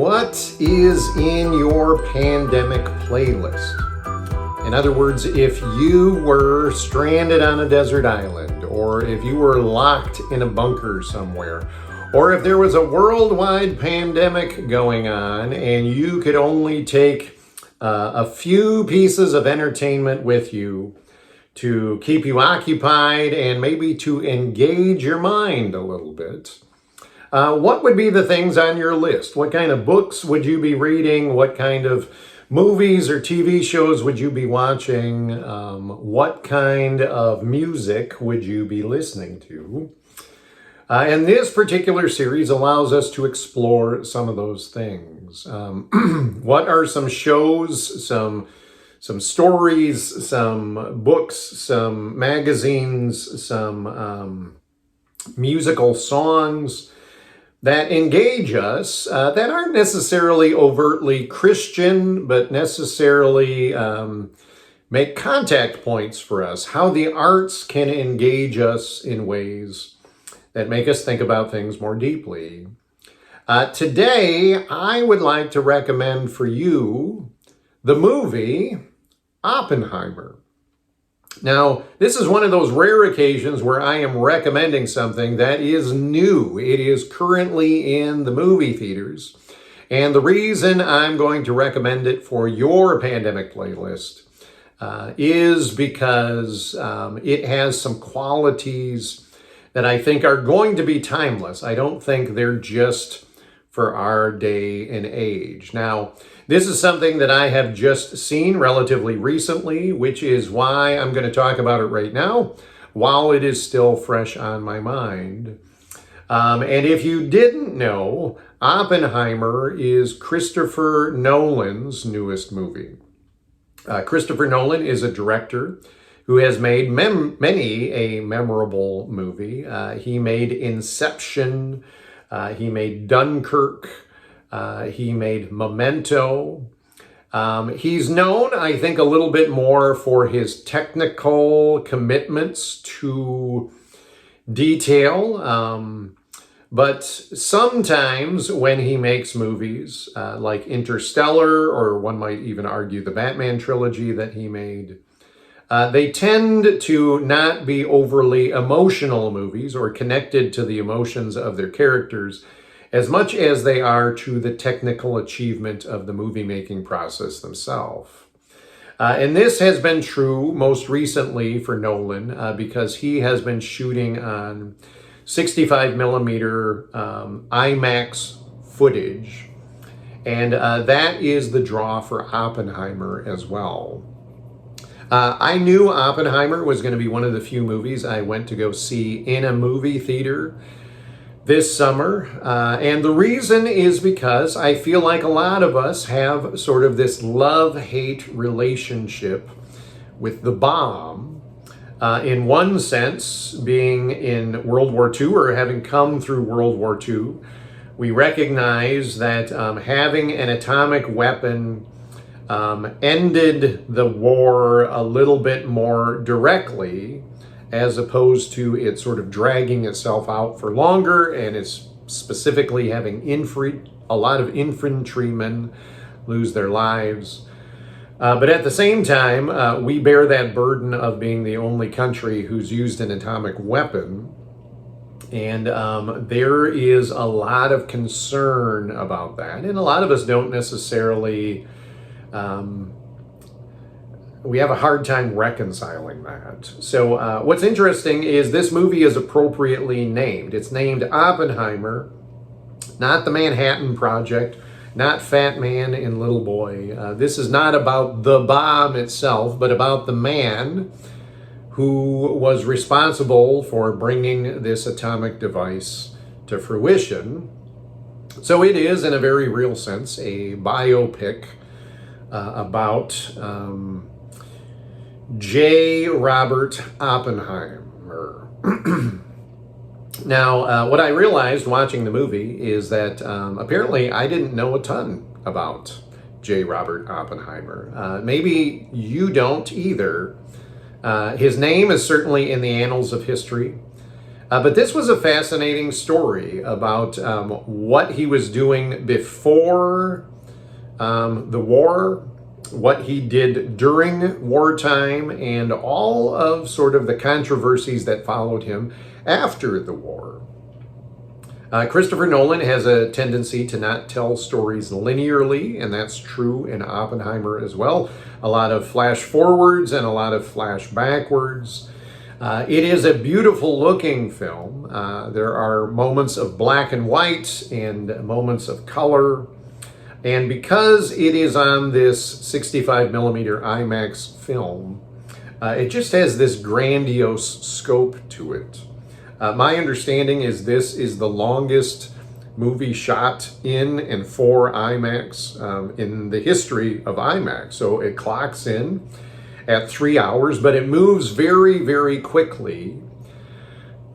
What is in your pandemic playlist? In other words, if you were stranded on a desert island, or if you were locked in a bunker somewhere, or if there was a worldwide pandemic going on and you could only take a few pieces of entertainment with you to keep you occupied and maybe to engage your mind a little bit, what would be the things on your list? What kind of books would you be reading? What kind of movies or TV shows would you be watching? What kind of music would you be listening to? And this particular series allows us to explore some of those things. What are some shows, some stories, some books, some magazines, some musical songs that engage us, that aren't necessarily overtly Christian, but necessarily make contact points for us, how the arts can engage us in ways that make us think about things more deeply. Today, I would like to recommend for you the movie Oppenheimer. Now, this is one of those rare occasions where I am recommending something that is new. It is currently in the movie theaters. And the reason I'm going to recommend it for your pandemic playlist is because it has some qualities that I think are going to be timeless. I don't think they're just for our day and age. Now, this is something that I have just seen relatively recently, which is why I'm going to talk about it right now, while it is still fresh on my mind. And if you didn't know, Oppenheimer is Christopher Nolan's newest movie. Christopher Nolan is a director who has made many a memorable movie. He made Inception, he made Dunkirk, he made Memento. He's known, I think, a little bit more for his technical commitments to detail. But sometimes when he makes movies like Interstellar, or one might even argue the Batman trilogy that he made, they tend to not be overly emotional movies or connected to the emotions of their characters as much as they are to the technical achievement of the movie-making process themselves. And this has been true most recently for Nolan because he has been shooting on 65 millimeter IMAX footage. And that is the draw for Oppenheimer as well. I knew Oppenheimer was going to be one of the few movies I went to go see in a movie theater this summer. And the reason is because I feel like a lot of us have sort of this love-hate relationship with the bomb. In one sense, being in World War II or having come through World War II, we recognize that having an atomic weapon ended the war a little bit more directly, as opposed to it sort of dragging itself out for longer, and it's specifically having a lot of infantrymen lose their lives. But at the same time, we bear that burden of being the only country who's used an atomic weapon. And there is a lot of concern about that. And a lot of us don't necessarily, we have a hard time reconciling that. So what's interesting is this movie is appropriately named. It's named Oppenheimer, not the Manhattan Project, not Fat Man and Little Boy. This is not about the bomb itself, but about the man who was responsible for bringing this atomic device to fruition. So it is, in a very real sense, a biopic about J. Robert Oppenheimer. Now, what I realized watching the movie is that apparently I didn't know a ton about J. Robert Oppenheimer. Maybe you don't either. His name is certainly in the annals of history. But this was a fascinating story about what he was doing before the war, what he did during wartime, and all of sort of the controversies that followed him after the war. Christopher Nolan has a tendency to not tell stories linearly, and that's true in Oppenheimer as well. A lot of flash forwards and a lot of flash backwards. It is a beautiful looking film. There are moments of black and white and moments of color. And because it is on this 65 millimeter IMAX film, it just has this grandiose scope to it. My understanding is this is the longest movie shot in and for IMAX in the history of IMAX. So it clocks in at 3 hours, but it moves very, very quickly.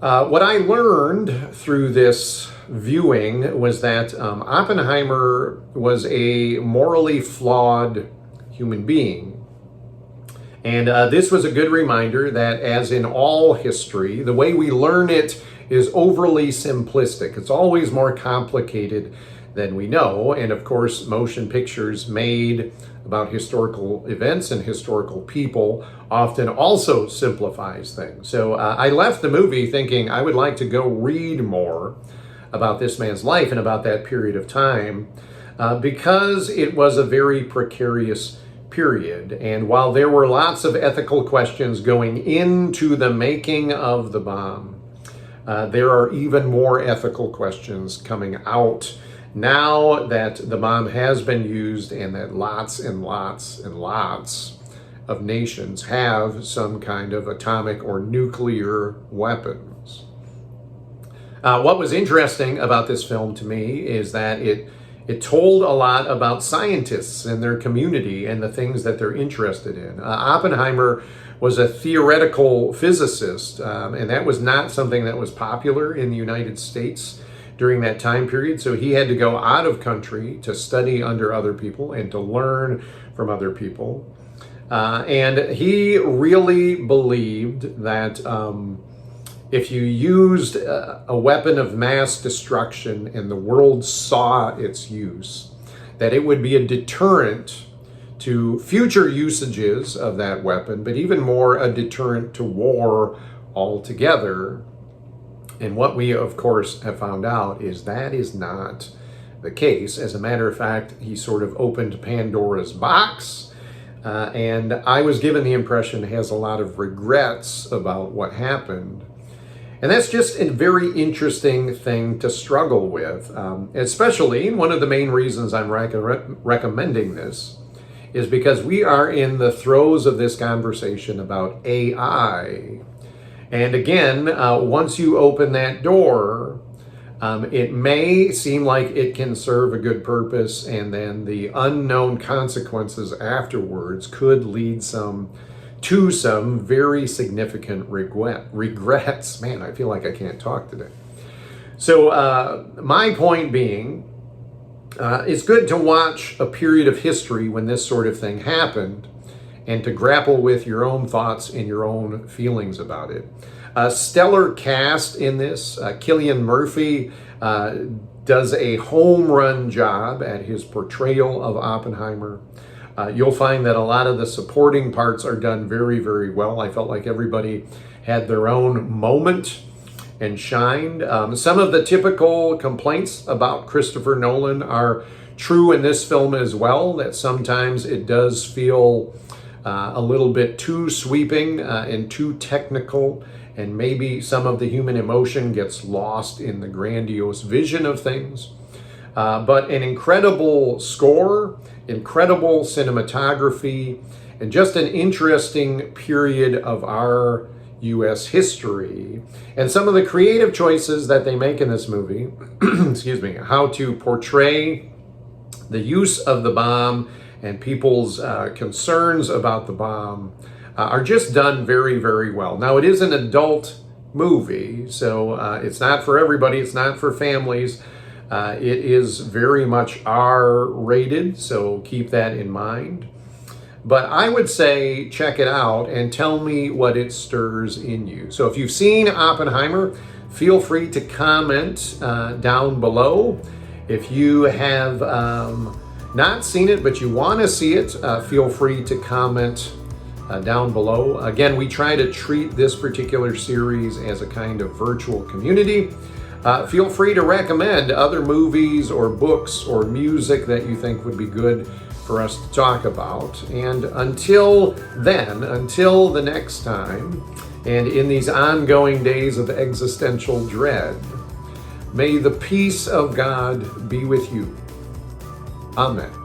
What I learned through this viewing was that Oppenheimer was a morally flawed human being. And this was a good reminder that, as in all history, the way we learn it is overly simplistic. It's always more complicated than we know. And of course, motion pictures made about historical events and historical people often also simplifies things. So I left the movie thinking I would like to go read more about this man's life and about that period of time because it was a very precarious period. And while there were lots of ethical questions going into the making of the bomb, there are even more ethical questions coming out now that the bomb has been used and that lots and lots and lots of nations have some kind of atomic or nuclear weapons. What was interesting about this film to me is that it told a lot about scientists and their community and the things that they're interested in. Oppenheimer was a theoretical physicist, and that was not something that was popular in the United States during that time period. So he had to go out of country to study under other people and to learn from other people. And he really believed that if you used a weapon of mass destruction and the world saw its use, that it would be a deterrent to future usages of that weapon, but even more a deterrent to war altogether. And what we, of course, have found out is that is not the case. As a matter of fact, he sort of opened Pandora's box, and I was given the impression he has a lot of regrets about what happened. And that's just a very interesting thing to struggle with, especially one of the main reasons I'm recommending this is because we are in the throes of this conversation about AI. And again, once you open that door, it may seem like it can serve a good purpose, and then the unknown consequences afterwards could lead to some very significant regrets. Man, I feel like I can't talk today. So my point being, it's good to watch a period of history when this sort of thing happened and to grapple with your own thoughts and your own feelings about it. Stellar cast in this. Cillian Murphy does a home run job at his portrayal of Oppenheimer. You'll find that a lot of the supporting parts are done very, very well. I felt like everybody had their own moment and shined. Some of the typical complaints about Christopher Nolan are true in this film as well, that sometimes it does feel a little bit too sweeping and too technical, and maybe some of the human emotion gets lost in the grandiose vision of things. But an incredible score, incredible cinematography, and just an interesting period of our U.S. history. And some of the creative choices that they make in this movie, excuse me, how to portray the use of the bomb and people's concerns about the bomb are just done very, very well. Now, it is an adult movie, so it's not for everybody, it's not for families. It is very much R-rated, so keep that in mind. But I would say check it out and tell me what it stirs in you. So if you've seen Oppenheimer, feel free to comment down below. If you have not seen it, but you want to see it, feel free to comment down below. Again, we try to treat this particular series as a kind of virtual community. Feel free to recommend other movies or books or music that you think would be good for us to talk about. And until then, until the next time, and in these ongoing days of existential dread, may the peace of God be with you. Amen.